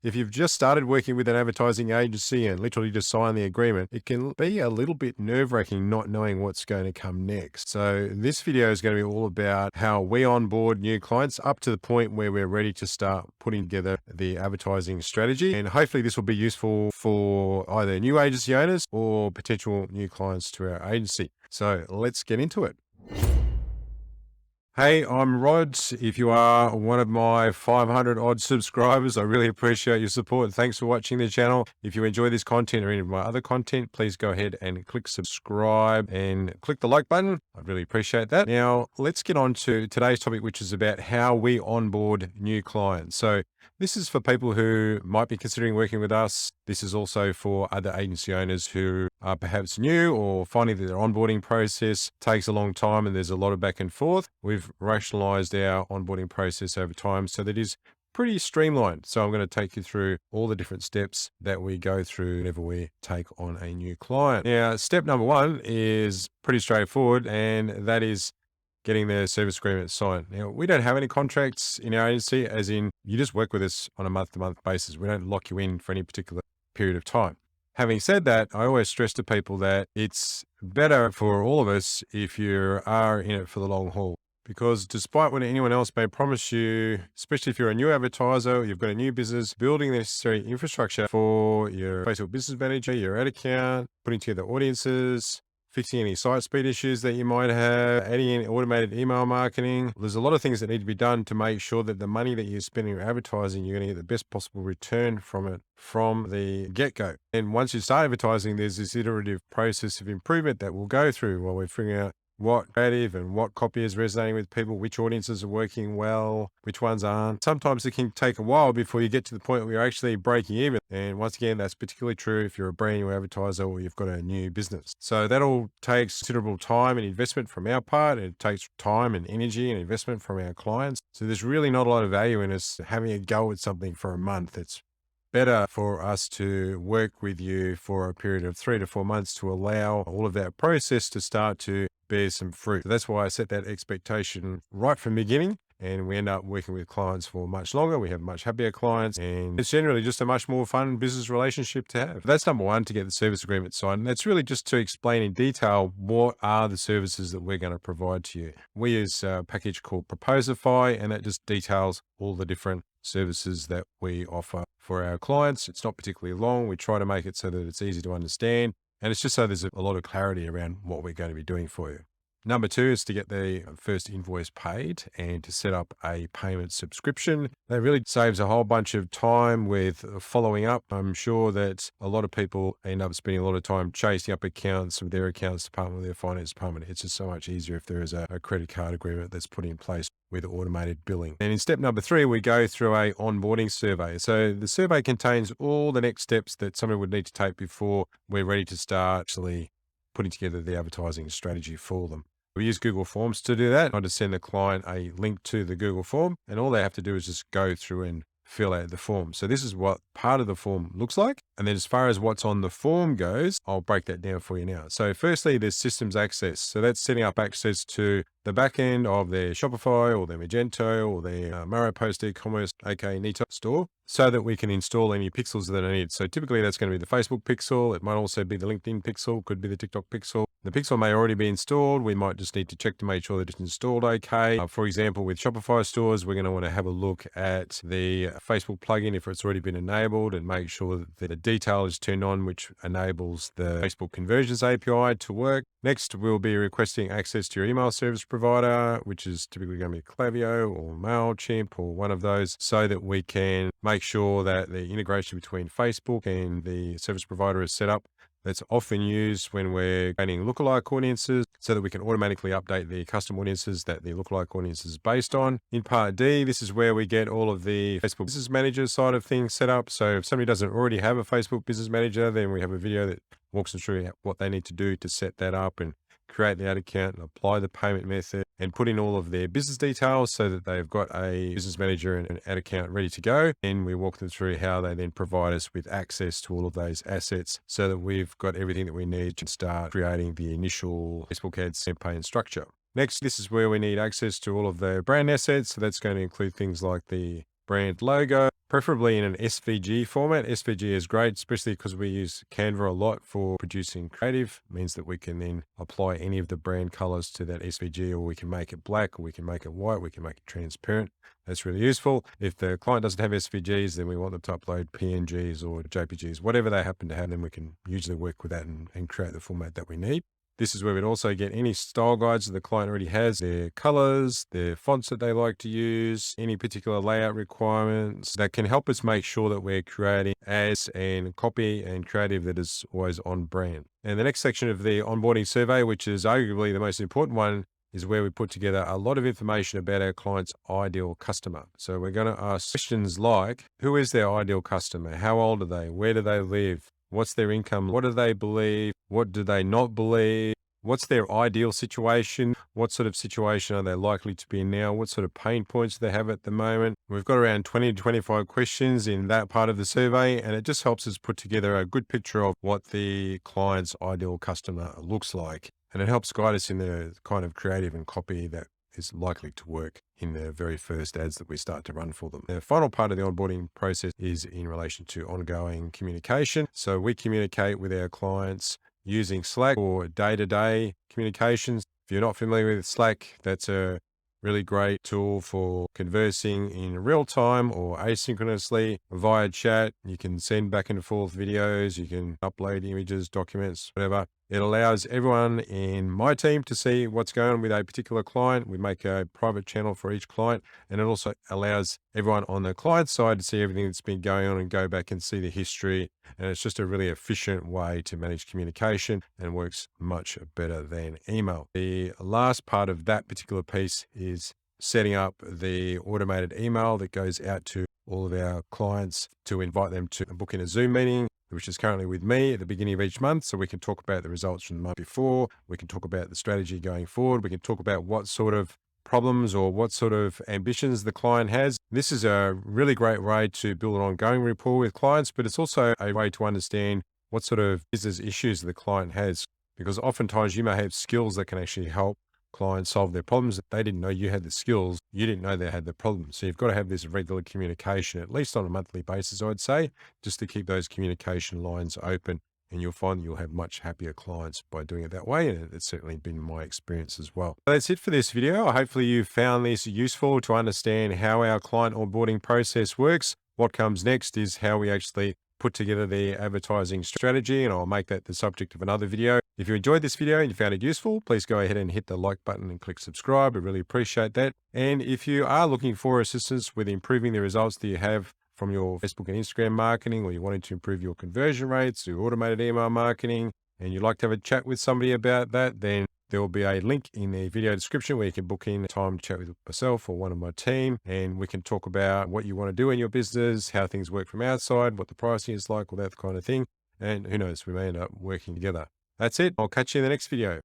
If you've just started working with an advertising agency and literally just signed the agreement, it can be a little bit nerve-wracking not knowing what's going to come next. So this video is going to be all about how we onboard new clients up to the point where we're ready to start putting together the advertising strategy. And hopefully this will be useful for either new agency owners or potential new clients to our agency. So let's get into it. Hey, I'm Rod. If you are one of my 500 odd subscribers, I really appreciate your support. Thanks for watching the channel. If you enjoy this content or any of my other content, please go ahead and click subscribe and click the like button. I'd really appreciate that. Now, let's get on to today's topic, which is about how we onboard new clients. So this is for people who might be considering working with us. This is also for other agency owners who are perhaps new or finding that their onboarding process takes a long time and there's a lot of back and forth. We've rationalized our onboarding process over time so that it is pretty streamlined. So I'm going to take you through all the different steps that we go through whenever we take on a new client. Now, step number one is pretty straightforward, and that is getting the service agreement signed. Now, we don't have any contracts in our agency, as in you just work with us on a month-to-month basis. We don't lock you in for any particular period of time. Having said that, I always stress to people that it's better for all of us if you are in it for the long haul. Because despite what anyone else may promise you, especially if you're a new advertiser, you've got a new business, building the necessary infrastructure for your Facebook Business Manager, your ad account, putting together audiences, fixing any site speed issues that you might have, adding in automated email marketing. There's a lot of things that need to be done to make sure that the money that you're spending on advertising, you're going to get the best possible return from it from the get-go. And once you start advertising, there's this iterative process of improvement that we'll go through while we're figuring out what creative and what copy is resonating with people, which audiences are working well, which ones aren't. Sometimes it can take a while before you get to the point where you're actually breaking even. And once again, that's particularly true if you're a brand new advertiser or you've got a new business. So that all takes considerable time and investment from our part. It takes time and energy and investment from our clients. So there's really not a lot of value in us having a go at something for a month. It's better for us to work with you for a period of 3 to 4 months to allow all of that process to start to bear some fruit. So that's why I set that expectation right from the beginning, and we end up working with clients for much longer. We have much happier clients, and it's generally just a much more fun business relationship to have. That's number one, to get the service agreement signed. And that's really just to explain in detail what are the services that we're going to provide to you. We use a package called Proposify, and that just details all the different services that we offer for our clients. It's not particularly long. We try to make it so that it's easy to understand. And it's just so there's a lot of clarity around what we're going to be doing for you. Number two is to get the first invoice paid and to set up a payment subscription. That really saves a whole bunch of time with following up. I'm sure that a lot of people end up spending a lot of time chasing up accounts with their accounts department, with their finance department. It's just so much easier if there is a credit card agreement that's put in place with automated billing. And in step number three, we go through a onboarding survey. So the survey contains all the next steps that somebody would need to take before we're ready to start actually putting together the advertising strategy for them. We use Google Forms to do that. I just send the client a link to the Google form, and all they have to do is just go through and fill out the form. So this is what part of the form looks like. And then as far as what's on the form goes, I'll break that down for you now. So firstly, there's systems access. So that's setting up access to the back end of their Shopify or their Magento or their Maropost e-commerce, aka Neato store, so that we can install any pixels that are needed. So typically that's going to be the Facebook pixel. It might also be the LinkedIn pixel, could be the TikTok pixel. The pixel may already be installed. We might just need to check to make sure that it's installed okay. For example, with Shopify stores, we're going to want to have a look at the Facebook plugin if it's already been enabled and make sure that the detail is turned on, which enables the Facebook Conversions API to work. Next, we'll be requesting access to your email service provider, which is typically going to be Klaviyo or MailChimp or one of those, so that we can make sure that the integration between Facebook and the service provider is set up. That's often used when we're gaining lookalike audiences, so that we can automatically update the custom audiences that the lookalike audience is based on. In part D, this is where we get all of the Facebook Business Manager side of things set up. So if somebody doesn't already have a Facebook Business Manager, then we have a video that walks them through what they need to do to set that up and create the ad account and apply the payment method and put in all of their business details so that they've got a business manager and an ad account ready to go. And we walk them through how they then provide us with access to all of those assets so that we've got everything that we need to start creating the initial Facebook ads campaign structure. Next, this is where we need access to all of the brand assets. So that's going to include things like the brand logo, preferably in an SVG format. SVG is great, especially because we use Canva a lot for producing creative. It means that we can then apply any of the brand colors to that SVG, or we can make it black, or we can make it white, we can make it transparent. That's really useful. If the client doesn't have SVGs, then we want them to upload PNGs or JPGs, whatever they happen to have, then we can usually work with that and create the format that we need. This is where we'd also get any style guides that the client already has, their colors, their fonts that they like to use, any particular layout requirements that can help us make sure that we're creating ads and copy and creative that is always on brand. And the next section of the onboarding survey, which is arguably the most important one, is where we put together a lot of information about our client's ideal customer. So we're going to ask questions like, who is their ideal customer? How old are they? Where do they live? What's their income? What do they believe? What do they not believe? What's their ideal situation? What sort of situation are they likely to be in now? What sort of pain points do they have at the moment? We've got around 20 to 25 questions in that part of the survey, and it just helps us put together a good picture of what the client's ideal customer looks like. And it helps guide us in the kind of creative and copy that is likely to work in the very first ads that we start to run for them. The final part of the onboarding process is in relation to ongoing communication. So we communicate with our clients using Slack for day-to-day communications. If you're not familiar with Slack, that's a really great tool for conversing in real time or asynchronously via chat. You can send back and forth videos, you can upload images, documents, whatever. It allows everyone in my team to see what's going on with a particular client. We make a private channel for each client, and it also allows everyone on the client side to see everything that's been going on and go back and see the history. And it's just a really efficient way to manage communication and works much better than email. The last part of that particular piece is setting up the automated email that goes out to all of our clients to invite them to book in a Zoom meeting, which is currently with me at the beginning of each month. So we can talk about the results from the month before. We can talk about the strategy going forward. We can talk about what sort of problems or what sort of ambitions the client has. This is a really great way to build an ongoing rapport with clients, but it's also a way to understand what sort of business issues the client has, because oftentimes you may have skills that can actually help clients solve their problems. They didn't know you had the skills. You didn't know they had the problem. So you've got to have this regular communication, at least on a monthly basis, I'd say, just to keep those communication lines open. And you'll find that you'll have much happier clients by doing it that way. And it's certainly been my experience as well. So that's it for this video. Hopefully you found this useful to understand how our client onboarding process works. What comes next is how we actually put together the advertising strategy, and I'll make that the subject of another video. If you enjoyed this video and you found it useful, please go ahead and hit the like button and click subscribe. I really appreciate that. And if you are looking for assistance with improving the results that you have from your Facebook and Instagram marketing, or you're wanting to improve your conversion rates through automated email marketing, and you'd like to have a chat with somebody about that, then there will be a link in the video description where you can book in time to chat with myself or one of my team, and we can talk about what you want to do in your business, how things work from outside, what the pricing is like, all that kind of thing. And who knows, we may end up working together. That's it. I'll catch you in the next video.